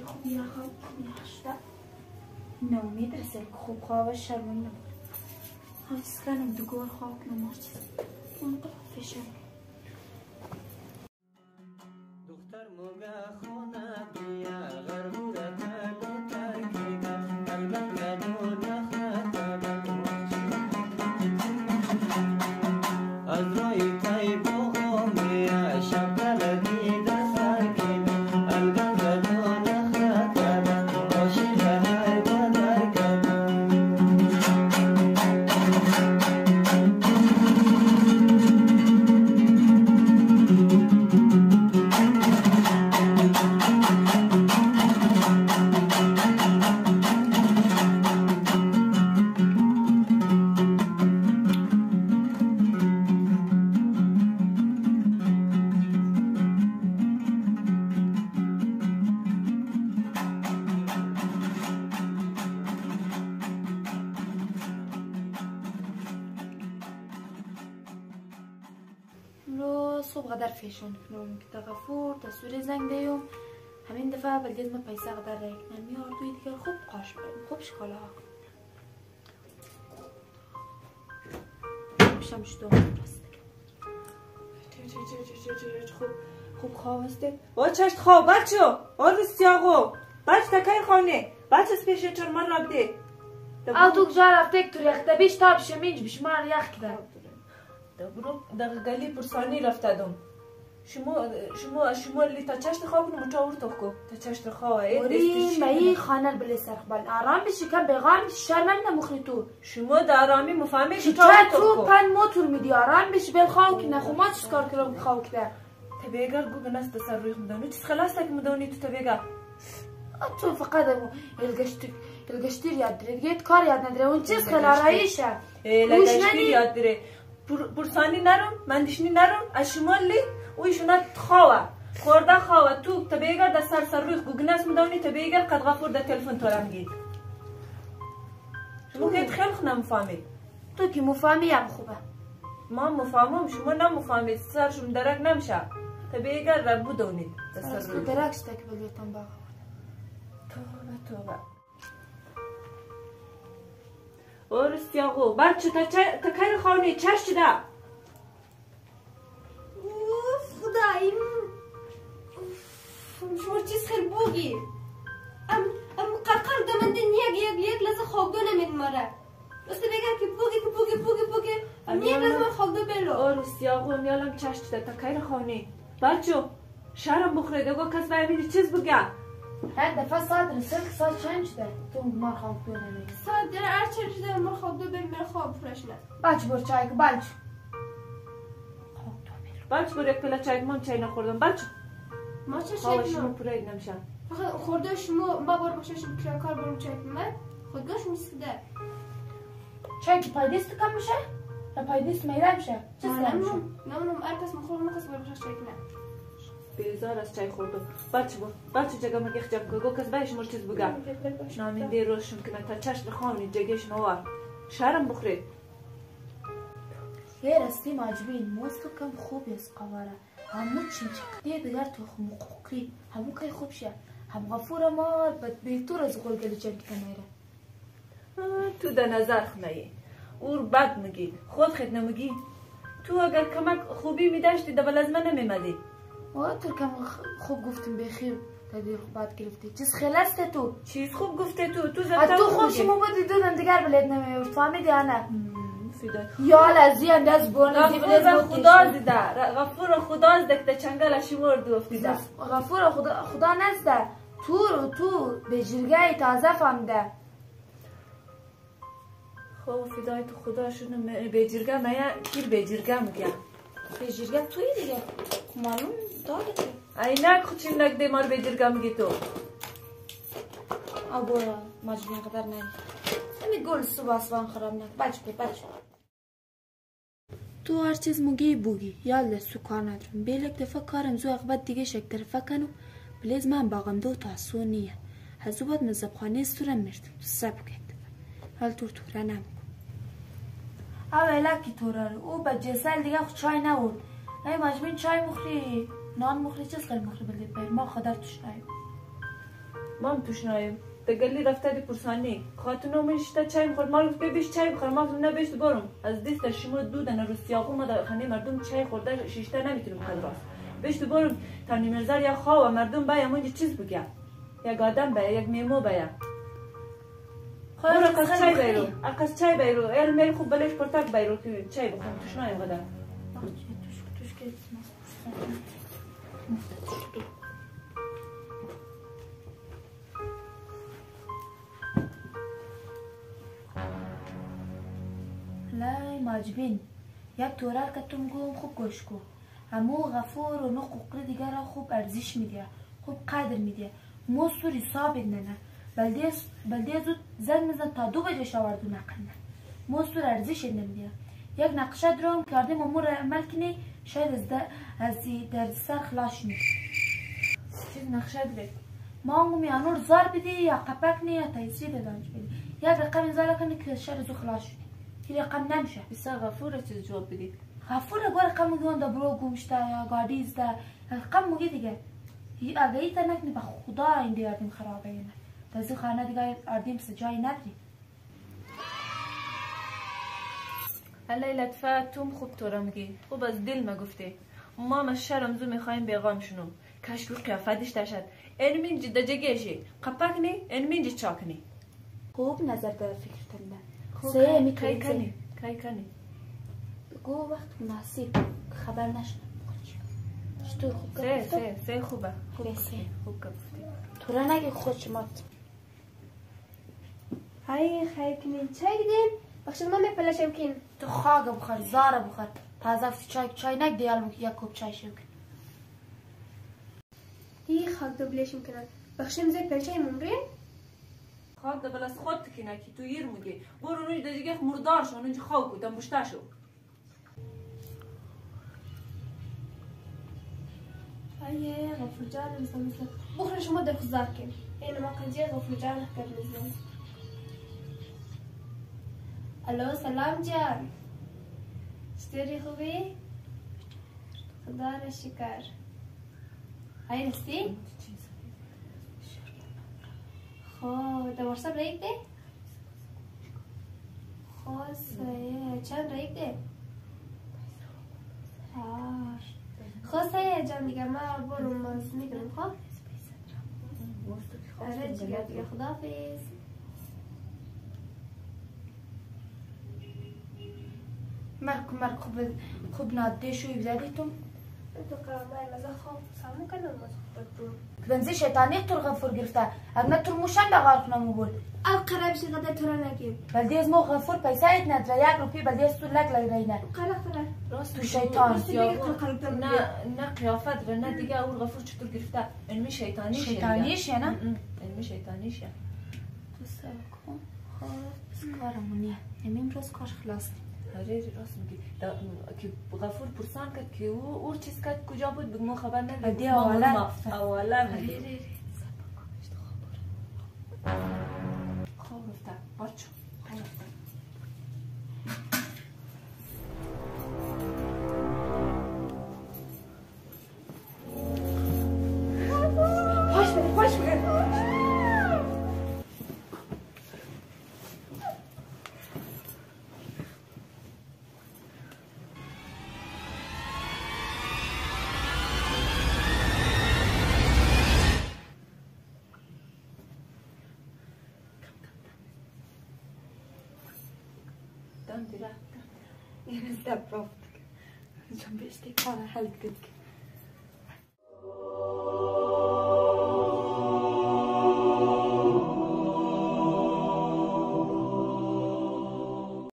خوب یخم یخشته نومید رسل که خوب خواه و شرمون نمار حفظ کنم دوگار خواه نمار چیز اون فشن دختر موگه خونه بیا غربوره تلو ترکیگه البته دو نخطه از روی تای بخومی شب دلگی دسرکیگه البته دو نخطه باشی به هر بدر کده رو صبح قدر فیشن کنم که تغفور تصویر زنگ دیم همین دفعه بلدیز ما پیسه قدر رای کنم یه آردوی دیگر خوب قاش بریم خوب شکاله ها میشم شدو راست خوب خواب هسته با چشت خواب بچه آرد سیاغو بچه تکای خانه بچه سپیشه چرمان رابده او تو کجا رفته که تو ریخته بیش تا بشه مینج بیش من یخ کده برو دقیقه گلی پرسانی رفتدم شما لی تا چشت خواب کنم چاور تو کو تا چشت خواه وری مایی خانه بلی سرخبال آرام بشی کم بیغام شرمن نمخری تو شما در آرامی مفهمی چه چاور تو تو کو پن موتور میدی آرام بشی بیل خواه کنه خو ما چیز کار کرم خواه کده تبیگر گوگه نست سر روی مدانو چیز خلاصه که مدانی تو تبیگر تو فقط امو الگشتیر یاد داره دیگه کار یاد نداره اون چیز خیلی آرایشه لگشتیر یاد داره پرسانی نرم مندشنی نرم از شما لی اویشونا خواه خورده خواه تو تبیگر در سر روی گوگه نست مدانی تبیگر قد غفور در تلفن تولم گید شما که خیلی خونه مفهمید تو که مفهمی هم خوبه ما مفهمم شما نمفهمید سرشون درک نمیشه تبیگر را بودونید از تو درک شده که بلیتم باقا توبه ارست یاغو بچه تا کار خانه چشت ده اوف خدایی شما چیز خیلی بوگی ام قرقر دمنده یک لحظه خوابدو نمید ماره بس بگم که بوگی یک لحظه من خوابدو بلو ارست یاغو میالم چشت ده تا کار خانه بچه شرم بخوره دگو کس باید چیز بگه هر دفعه ساعت رسل ساعت چند شده تو مار خواب تو نمید ساعت داره هر چند شده من خوابدو بریم من خواب فرشنه بچ بر چای که بچ بچه برو یک پله چای من چای نخوردم بچه ما چه خواه چای شما کنم پورید نمیشن خورده شما ما بار باشه شما که کار برم چای کنم خودگاش میسکده چای که پایدیست کم میشه؟ یا پایدیست میره میشه؟ چه سلام میشه؟ نمونم هر کس مخورم نکس بار باشه چای کنم بیزار از چای خوردم بچه جگه مگه جمع که گو کس بایش مر چیز بگه نامین دی روشم کنه تا چشم خواهی جگهش نوار شرم بخورید یه راستی ماجبین موستو کم خوبی از قواره همو چین چکتیه دیگر تو مقوقی همو که خوب شه هم غفور ما بیتور از غول گلی چند که میره تو در نظر خنهی اور بد میگی خود خود نمیگی تو اگر کمک خوبی میداشتی دبل از من نمیمدی تو کم خوب گفتیم بخیر تدیر بعد گرفتی چیز خلاسته تو چیز خوب گفته تو تو خوشی مو بودی دودن دیگر بلد نمیورد فهمیدی آنه فیدای یا لازی انداز بونه دی بلد خدا زده غفور خدا زده که چنگل شمور دوفتی غفور خدا نزده تو به جرگه تازه فهمیده خب فدای تو خدا شونو به جرگه میا کیر به جرگه میگه به جرگه توی دیگه معلوم داره که اینک خودشیم نگده مار به جرگه میگی تو برو مجبور قدر نمی همین گل صبح اسوان خراب نک بچ تو هر چیز مگی بوگی یالا سو کار ندارم بیلک دفعه کارم زو اقبت دیگه شک طرفه کنم بلیز من باقم دو تا سونیه هزو باید مزبخانه استورم میردم تو سب کد حال توره نمکن اولا کی توره رو او با جسل دیگه خود چای نورد ای مجبور چای مخری نان مخری چیز خیلی مخری بلید باید ما خدر توش نایم مام تشنایم دگلی رفته دی پرسانی خاطر نمیشته چای میخورد ما گفت بیش چای بخور ما گفتم نه بیش برم از دست شما دودن روسیاقو ما در خانه مردم چای خورده شیشته نمیتونیم خود راست بیش برم تا نیمرزار یا خواه مردم باید اونجا چیز بگه یک آدم باید یک میمو باید برو اقص چای بیرو اقص چای بیرو ایل میل خوب بلیش پرتک بیرو که چای بخورم تشنایم قدر لای ماجبین یک طورال که تو میگم خوب گوش کن همو غفور و نو قوقر دیگر را خوب ارزش میده خوب قدر میده مو سوری ثابت نه بلدی زود زن میزن تا 2 بجه شاوردو نقل نه مو سور ارزش نمیده یک نقشه درام کردیم امور عمل کنی شاید از در سر خلاص نی چیز نقشه داره ما هم میانور زار بدی یا قپک نی یا تایسی دادنش بدی یک رقم زار کنی که شاید زو خلاص شدی که رقم نمیشه بسا غفور چیز جواب بدی غفور گوه رقم میگون دا برو گوشتا یا گادیز دا رقم میگی دیگه اگه ایتا نکنی با خدا این دی اردیم خرابه اینه تا زی خانه دیگه اردیم سجایی نداری هلا لطفا توم خوب تو را میگی خوب از دل ما گفته ما مش شرم زو میخوایم بیغام شنو کاش رو قیافتش تشد این جدا جگیشی قپک نی این چاکنی خوب نظر در فکر تنده سه میکنی کی کنی بگو وقت مناسب خبر نشنم چطور خوب سه خوبه خوب گفتی تو را نگی خوشمات های خیلی کنین چای دیدیم بخشید ما میپلشم کن تو خاگه بخور زاره بخور تازه چای نگ دیال یک کوب چای شو کن ای خاک دو بلیشم کنن بخشیم زی پلشای ممرین خاک دو بلاس خود تکنه که تو یر میگی برو نوش دیگه مردار شو نوش خاک کدم بشته شو های غفور جان مثلا بخور شما در خزار کن این ما قضیه غفور جان حکر نزدن الو سلام جان چطوری خوبی؟ خدا را شکر های رستی؟ خب در واتساپ رایک ده؟ خب سایه چند رایک ده؟ خب سایه جان دیگه ما برو ماز میکنم خب؟ آره دیگه خداحافظ مرک خوب ناده شوی بدادی تو تو قرمای مزه خواب سامو کنم بنزی شیطانی تور غفور گرفته اگه تور موشن به غرق نمو بود القرب شي غدا ترى نجيب بلدی از مو غفور پیسه ایت ندره 1 روپی بلدی از تو لگ لگ رینه قرا راست تو شیطان نه قیافت و نه دیگه اول غفور چطور گرفته علمی شیطانیش یا نه علمی شیطانیش یا تو سب کن خب کارمونیه امیم روز کار خلاص آره راست میگی که غفور پرسان کرد که او چیز کرد کجا بود بگو ما خبر نداریم دی اولا میگی خواب رفته بارچو خواب رفته خوش بگیر دم دیره این از دب رفت جنبشتی کار حل کرد